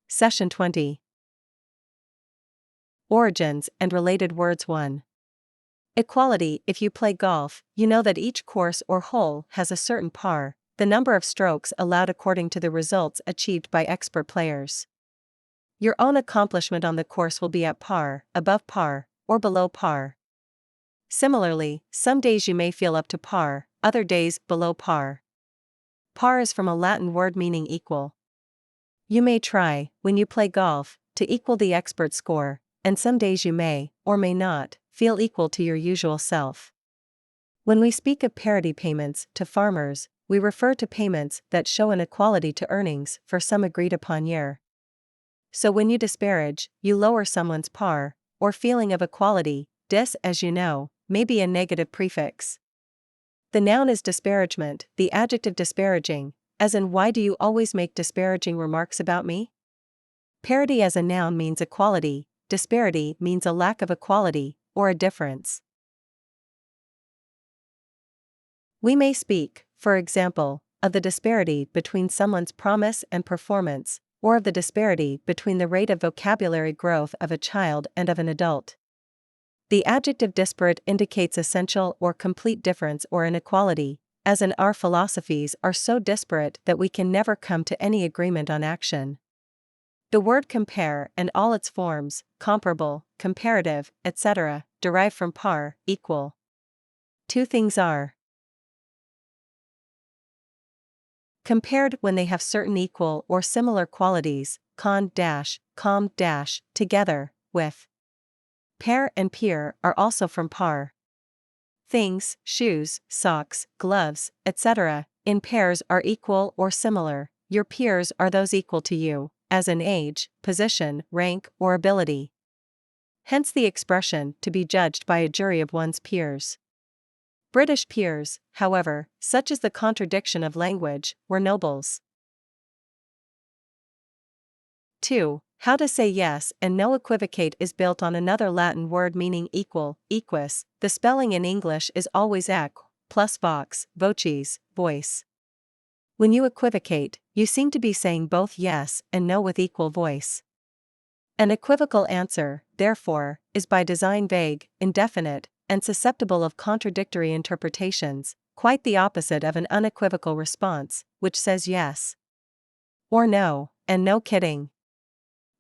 Session 20. Origins and related words 1. Equality. If you play golf, you know that each course or hole has a certain par, the number of strokes allowed according to the results achieved by expert players. Your own accomplishment on the course will be at par, above par, or below par. Similarly, some days you may feel up to par, other days below par. Par is from a Latin word meaning equal. You may try, when you play golf, to equal the expert score, and some days you may, or may not, feel equal to your usual self. When we speak of parity payments to farmers, we refer to payments that show an equality to earnings for some agreed upon year. So when you disparage, you lower someone's par, or feeling of equality. Dis, as you know, may be a negative prefix. The noun is disparagement, the adjective disparaging, as in why do you always make disparaging remarks about me? Parity as a noun means equality, disparity means a lack of equality, or a difference. We may speak, for example, of the disparity between someone's promise and performance, or of the disparity between the rate of vocabulary growth of a child and of an adult. The adjective disparate indicates essential or complete difference or inequality, as in our philosophies are so disparate that we can never come to any agreement on action. The word compare and all its forms, comparable, comparative, etc., derive from par, equal. Two things are compared when they have certain equal or similar qualities, com, together, with. Pair and peer are also from par. Things, shoes, socks, gloves, etc., in pairs are equal or similar. Your peers are those equal to you, as in age, position, rank, or ability. Hence the expression, to be judged by a jury of one's peers. British peers, however, such is the contradiction of language, were nobles. 2. How to say yes and no. Equivocate is built on another Latin word meaning equal, equus. The spelling in English is always eq, plus vox, voces, voice. When you equivocate, you seem to be saying both yes and no with equal voice. An equivocal answer, therefore, is by design vague, indefinite, and susceptible of contradictory interpretations, quite the opposite of an unequivocal response, which says yes or no, and no kidding.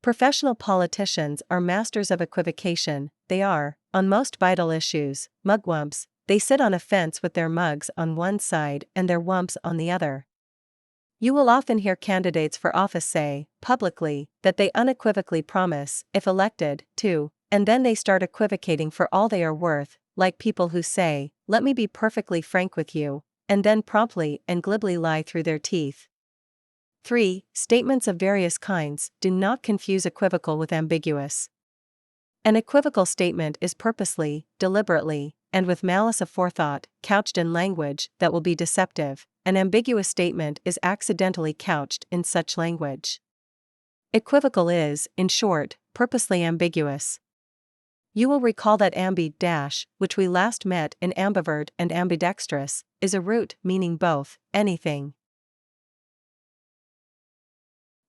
Professional politicians are masters of equivocation. They are, on most vital issues, mugwumps. They sit on a fence with their mugs on one side and their wumps on the other. You will often hear candidates for office say, publicly, that they unequivocally promise, if elected, to, and then they start equivocating for all they are worth, like people who say, let me be perfectly frank with you, and then promptly and glibly lie through their teeth. 3. Statements of various kinds. Do not confuse equivocal with ambiguous. An equivocal statement is purposely, deliberately, and with malice aforethought, couched in language that will be deceptive. An ambiguous statement is accidentally couched in such language. Equivocal is, in short, purposely ambiguous. You will recall that ambi- which we last met in ambivert and ambidextrous, is a root meaning both, anything.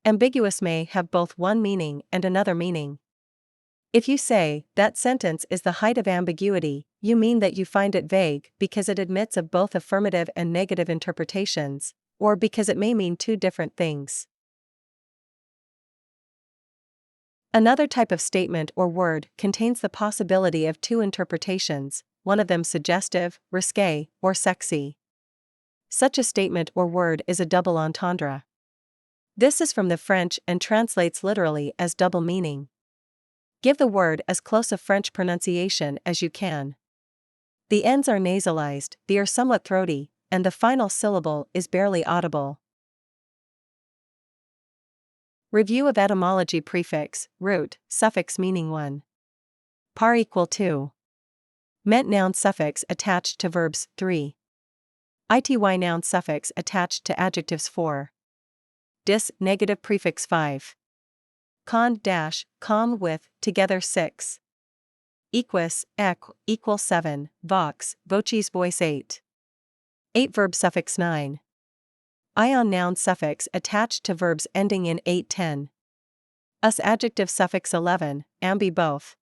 Ambiguous may have both one meaning and another meaning. If you say, that sentence is the height of ambiguity, you mean that you find it vague because it admits of both affirmative and negative interpretations, or because it may mean two different things. Another type of statement or word contains the possibility of two interpretations, one of them suggestive, risque, or sexy. Such a statement or word is a double entendre. This is from the French and translates literally as double meaning. Give the word as close a French pronunciation as you can. The ends are nasalized, the are somewhat throaty, and the final syllable is barely audible. Review of etymology. Prefix, root, suffix meaning one. Par equal to. Meant noun suffix attached to verbs 3. Ity noun suffix attached to adjectives 4. Dis, negative prefix 5. Con, com with, together 6. Equus, equal 7, vox, voces voice 8. 8 verb suffix 9. Ion noun suffix attached to verbs ending in 8-10. us adjective suffix 11, ambi both.